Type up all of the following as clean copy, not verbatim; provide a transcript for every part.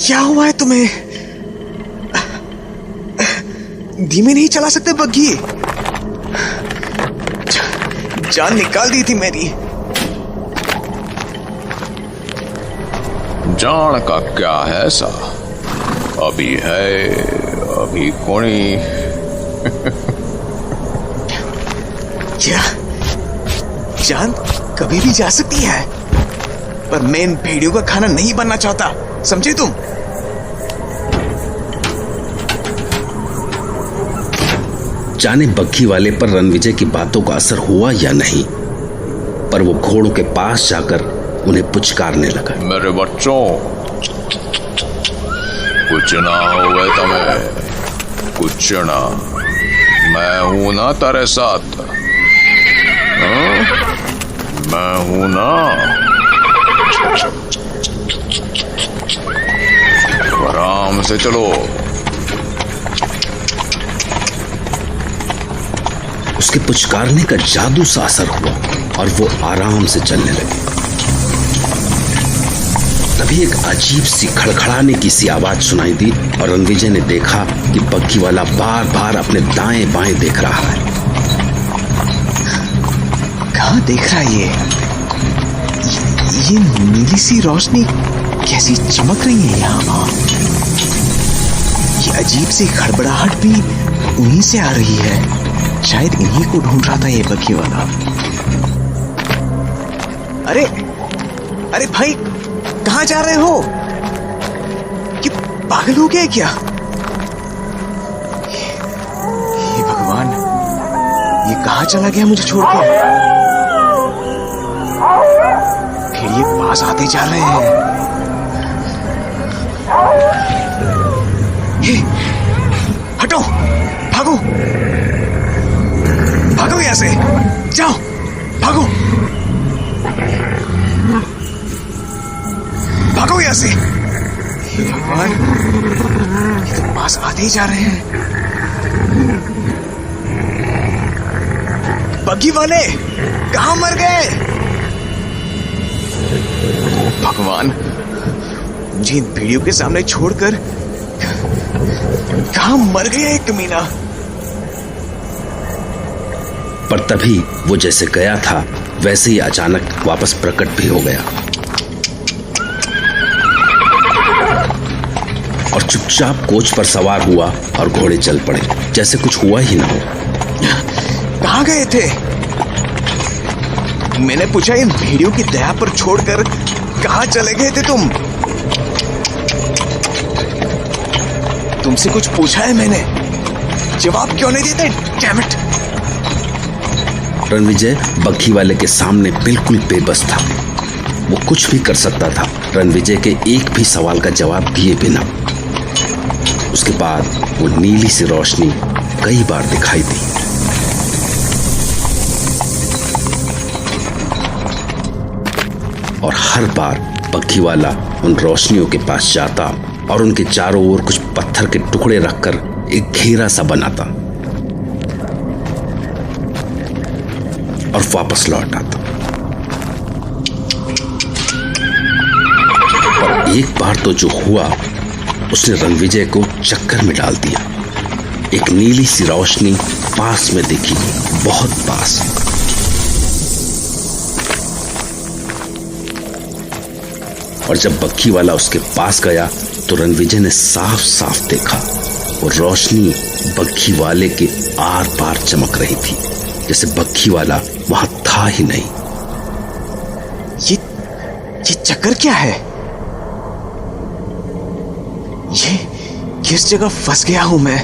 क्या हुआ है तुम्हें? धीमे नहीं चला सकते बग्घी? जान निकाल दी थी मेरी। जान का क्या है ऐसा, अभी है अभी कोनी। क्या जान कभी भी जा सकती है, पर मैं इन भेड़ियों का खाना नहीं बनना चाहता, समझे तुम? जाने बग्घी वाले पर रणविजय की बातों का असर हुआ या नहीं, पर वो घोड़ों के पास जाकर उन्हें पुचकारने लगा। मेरे बच्चों, कुछ ना होवे तमें, कुछ ना, मैं हूं ना तेरे साथ, मैं हूं ना। आराम से चलो। उसके पुचकारने का जादू सा असर हुआ और वो आराम से चलने लगे। तभी एक अजीब सी खड़खड़ाने की सी आवाज सुनाई दी और रणविजय ने देखा कि बग्घी वाला बार बार अपने दाएं बाएं देख रहा है। कहाँ देख रहा है ये नीली सी रोशनी कैसी चमक रही है यहाँ? ये अजीब सी खड़बड़ाहट भी उन्हीं से आ रही है। शायद इन्हीं को ढूंढ रहा था ये बग्घी वाला। अरे अरे भाई, कहाँ जा रहे हो? कि पागल हो गए क्या? हे भगवान, ये कहाँ चला गया मुझे छोड़ के? फिर ये पास आते जा रहे हैं। हे, हटो, भागो भागो यहां से, जाओ भागो भागो यहां से। हे भगवान, ये तो पास आते ही जा रहे हैं। बग्घी वाले कहां मर गए? भगवान, मुझे इन भेड़ियों के सामने छोड़कर कहां मर गया एक कमीना। पर तभी वो जैसे गया था वैसे ही अचानक वापस प्रकट भी हो गया और चुपचाप कोच पर सवार हुआ और घोड़े चल पड़े जैसे कुछ हुआ ही ना हो। कहां गए थे? मैंने पूछा, इन भेड़ियों की दया पर छोड़कर कहां चले गए थे तुम? तुमसे कुछ पूछा है मैंने, जवाब क्यों नहीं देते? Damn it! रणविजय बग्घी वाले के सामने बिल्कुल बेबस था। वो कुछ भी कर सकता था रणविजय के एक भी सवाल का जवाब दिए बिना। उसके बाद वो नीली सी रोशनी कई बार दिखाई दी और हर बार बग्घी वाला उन रोशनियों के पास जाता और उनके चारों ओर कुछ पत्थर के टुकड़े रखकर एक घेरा सा बनाता और वापस लौट आता। और एक बार तो जो हुआ उसने रणविजय को चक्कर में डाल दिया। एक नीली सी रोशनी पास में दिखी, बहुत पास। और जब बग्घी वाला उसके पास गया तो रणविजय ने साफ साफ देखा वो रोशनी बग्घी वाले के आर पार चमक रही थी, जैसे बग्घी वाला वहां था ही नहीं। ये चक्कर क्या है? ये किस जगह फंस गया हूं मैं?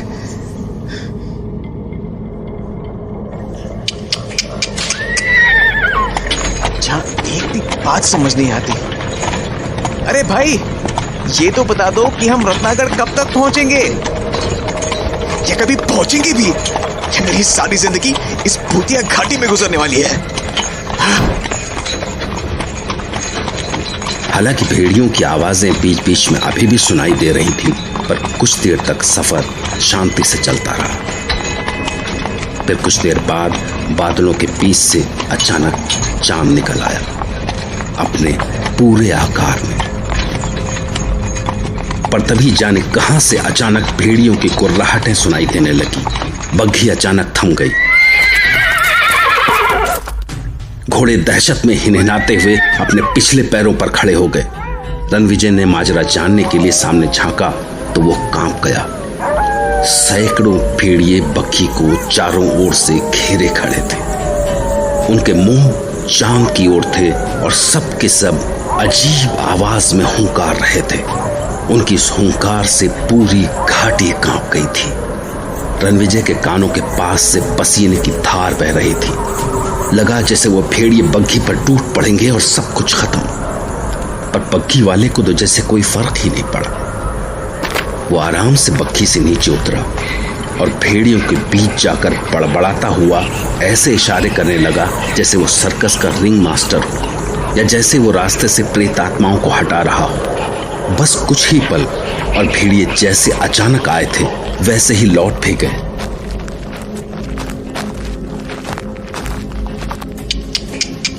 अच्छा, एक भी बात समझ नहीं आती। अरे भाई, ये तो बता दो कि हम रत्नागढ़ कब तक पहुंचेंगे, या कभी पहुंचेंगे भी, या मेरी सारी जिंदगी इस भूतिया घाटी में गुजरने वाली है। हालांकि भेड़ियों की आवाजें बीच बीच में अभी भी सुनाई दे रही थीं, पर कुछ देर तक सफर शांति से चलता रहा। फिर कुछ देर बाद बादलों के बीच से अचानक चांद निकल आया अपने पूरे आकार में। पर तभी जाने कहां से अचानक भेड़ियों की कुर्राहटें सुनाई देने लगी। बग्घी अचानक थम गई। घोड़े दहशत में हिनहिनाते हुए अपने पिछले पैरों पर खड़े हो गए। रणविजय ने माजरा जानने के लिए सामने झांका तो वो कांप गया। सैकड़ों भेड़िए बग्घी को चारों ओर से घेरे खड़े थे। उनके मुंह चांद की ओर थे और सब के सब अजीब आवाज में हुंकार रहे थे। उनकी इस हुंकार से पूरी घाटी कांप गई थी। रणविजय के कानों के पास से पसीने की धार बह रही थी। लगा जैसे वो भेड़िए बग्घी पर टूट पड़ेंगे और सब कुछ खत्म। पर बग्घी वाले को तो जैसे कोई फर्क ही नहीं पड़ा। वो आराम से बग्घी से नीचे उतरा और भेड़ियों के बीच जाकर बड़बड़ाता हुआ ऐसे इशारे करने लगा जैसे वो सर्कस का रिंग मास्टर हो या जैसे वो रास्ते से प्रेत आत्माओं को हटा रहा हो। बस कुछ ही पल और भेड़िए जैसे अचानक आए थे वैसे ही लौट भी गए।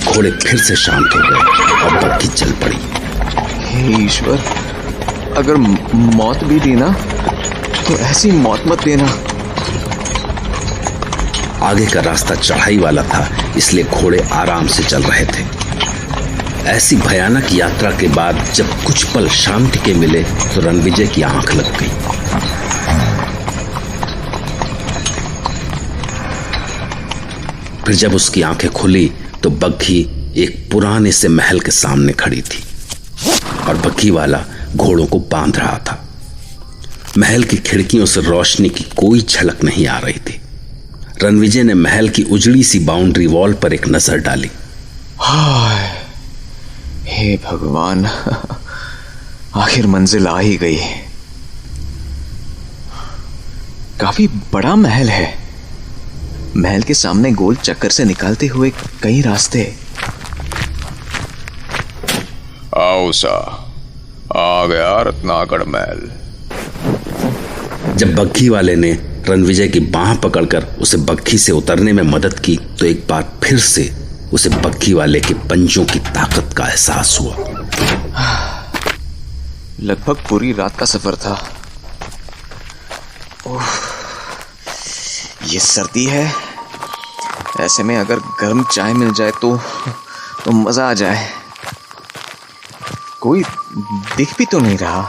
घोड़े फिर से शांत हो गए और बग्घी चल पड़ी। हे ईश्वर, अगर मौत भी दी ना तो ऐसी मौत मत देना। आगे का रास्ता चढ़ाई वाला था, इसलिए घोड़े आराम से चल रहे थे। ऐसी भयानक यात्रा के बाद जब कुछ पल शांति के मिले तो रणविजय की आंख लग गई। फिर जब उसकी आंखें खुली तो बग्घी एक पुराने से महल के सामने खड़ी थी और बग्घी वाला घोड़ों को बांध रहा था। महल की खिड़कियों से रोशनी की कोई झलक नहीं आ रही थी। रणविजय ने महल की उजड़ी सी बाउंड्री वॉल पर एक नजर डाली। हाय, हे भगवान, आखिर मंजिल आ ही गई। काफी बड़ा महल है। महल के सामने गोल चक्कर से निकालते हुए कई रास्ते। आओ सा, आ गया रत्नागढ़ महल। जब बग्घी वाले ने रणविजय की बांह पकड़कर उसे बग्घी से उतरने में मदद की तो एक बार फिर से उसे बग्घी वाले के पंजों की ताकत का एहसास हुआ। लगभग पूरी रात का सफर था। ओह, ये सर्दी है। ऐसे में अगर गर्म चाय मिल जाए तो मजा आ जाए। कोई दिख भी तो नहीं रहा।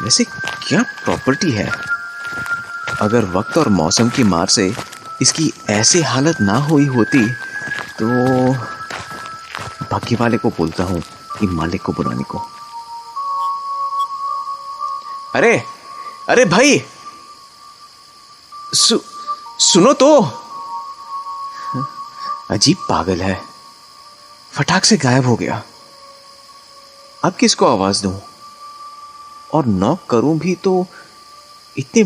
वैसे क्या प्रॉपर्टी है? अगर वक्त और मौसम की मार से इसकी ऐसी हालत ना हुई होती तो बग्घी वाले को बोलता हूं कि मालिक को बुलाने को। अरे अरे भाई, सुनो तो। अजीब पागल है, फटाक से गायब हो गया। अब किसको आवाज दूं और नॉक करूं भी तो इतने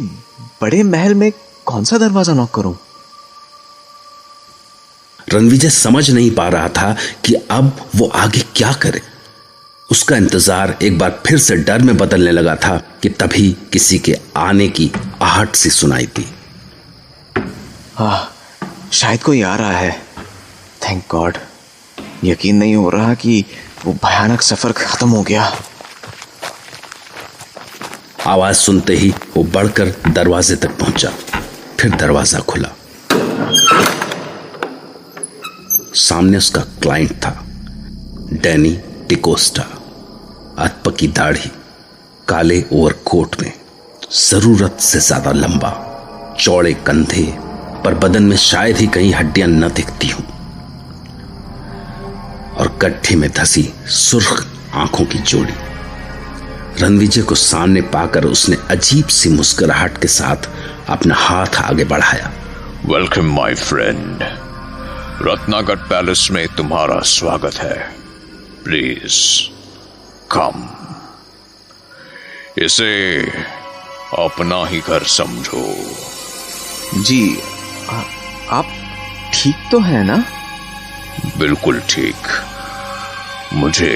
बड़े महल में कौन सा दरवाजा नॉक करूं? रणविजय समझ नहीं पा रहा था कि अब वो आगे क्या करे। उसका इंतजार एक बार फिर से डर में बदलने लगा था कि तभी किसी के आने की आहट सी सुनाई दी। शायद कोई आ रहा है। Thank God. यकीन नहीं हो रहा कि वो भयानक सफर खत्म हो गया। आवाज सुनते ही वो बढ़कर दरवाजे तक पहुंचा। फिर दरवाजा खुला। सामने उसका क्लाइंट था, डैनी डिकोस्टा। अधपकी दाढ़ी, काले ओवरकोट में, जरूरत से ज्यादा लंबा, चौड़े कंधे, पर बदन में शायद ही कहीं हड्डियां न दिखती हों, और गड्ढे में धसी सुर्ख आंखों की जोड़ी। रणविजय को सामने पाकर उसने अजीब सी मुस्कुराहट के साथ अपना हाथ आगे बढ़ाया। Welcome my friend, Ratnagarh palace में तुम्हारा स्वागत है। Please come. इसे अपना ही घर समझो। जी, आप ठीक तो है ना? बिल्कुल ठीक। मुझे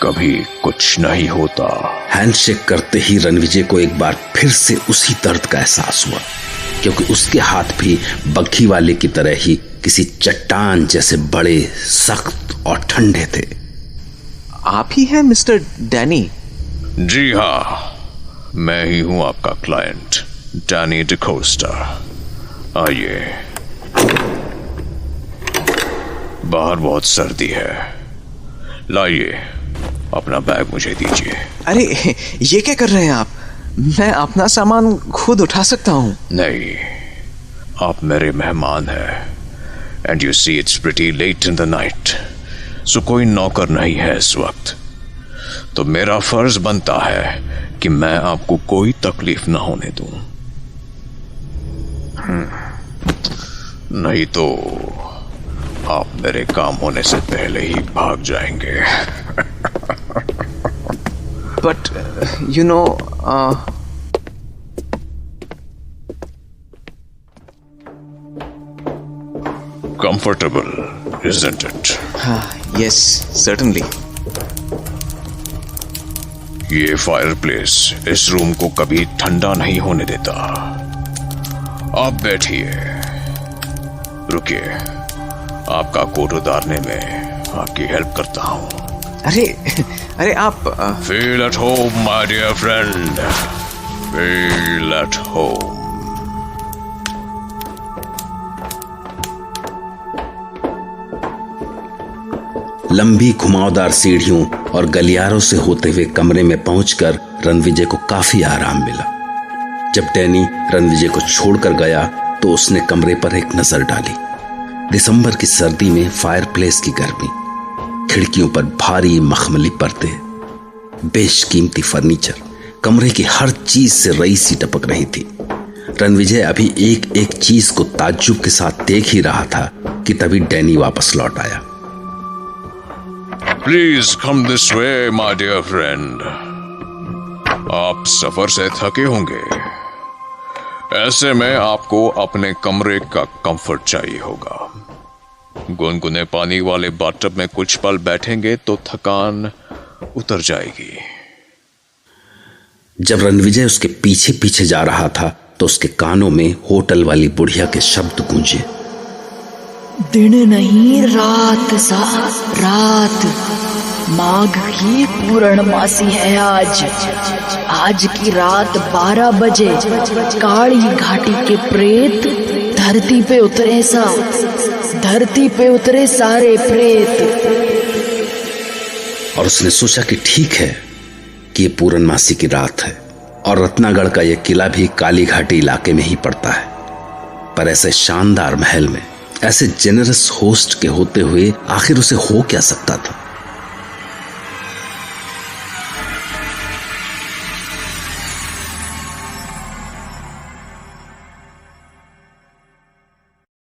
कभी कुछ नहीं होता। हैंडशेक करते ही रणविजय को एक बार फिर से उसी दर्द का एहसास हुआ, क्योंकि उसके हाथ भी बग्घी वाले की तरह ही किसी चट्टान जैसे बड़े, सख्त और ठंडे थे। आप ही हैं मिस्टर डैनी? जी हाँ, मैं ही हूं आपका क्लाइंट डैनी डिकोस्टा। आइए, बाहर बहुत सर्दी है। लाइए, अपना बैग मुझे दीजिए। अरे ये क्या कर रहे हैं आप? मैं अपना सामान खुद उठा सकता हूँ। नहीं, आप मेरे मेहमान हैं। And you see it's pretty late in the night, so कोई नौकर नहीं है इस वक्त, तो मेरा फर्ज बनता है कि मैं आपको कोई तकलीफ ना होने दूं। नहीं तो आप मेरे काम होने से पहले ही भाग जाएंगे। But you know, Comfortable, isn't it? Yes certainly. ये फायरप्लेस इस रूम को कभी ठंडा नहीं होने देता। आप बैठिए, रुकिए, आपका कोट उतारने में आपकी हेल्प करता हूं। अरे आप feel at home my dear friend, feel at home. लंबी घुमावदार सीढ़ियों और गलियारों से होते हुए कमरे में पहुंचकर रणविजय को काफी आराम मिला। जब डैनी रणविजय को छोड़कर गया तो उसने कमरे पर एक नजर डाली। दिसंबर की सर्दी में फायरप्लेस की गर्मी, खिड़कियों पर भारी मखमली पर्दे, बेशकीमती फर्नीचर, कमरे की हर चीज से रईसी टपक रही थी। रणविजय अभी एक एक चीज को ताज्जुब के साथ देख ही रहा था कि तभी डैनी वापस लौट आया। Please come this way my dear friend. आप सफर से थके होंगे, ऐसे में आपको अपने कमरे का कंफर्ट चाहिए होगा। गुनगुने पानी वाले बाथटब में कुछ पल बैठेंगे तो थकान उतर जाएगी। जब रणविजय उसके पीछे पीछे जा रहा था तो उसके कानों में होटल वाली बुढ़िया के शब्द गूंजे। दिन नहीं रात सा रात, माघ की पूर्णमासी है आज की रात 12 बजे काली घाटी के प्रेत धरती पे उतरे सारे प्रेत। और उसने सोचा कि ठीक है कि ये पूर्णमासी की रात है और रत्नागढ़ का यह किला भी काली घाटी इलाके में ही पड़ता है। पर ऐसे शानदार महल में ऐसे जेनरस होस्ट के होते हुए आखिर उसे हो क्या सकता था।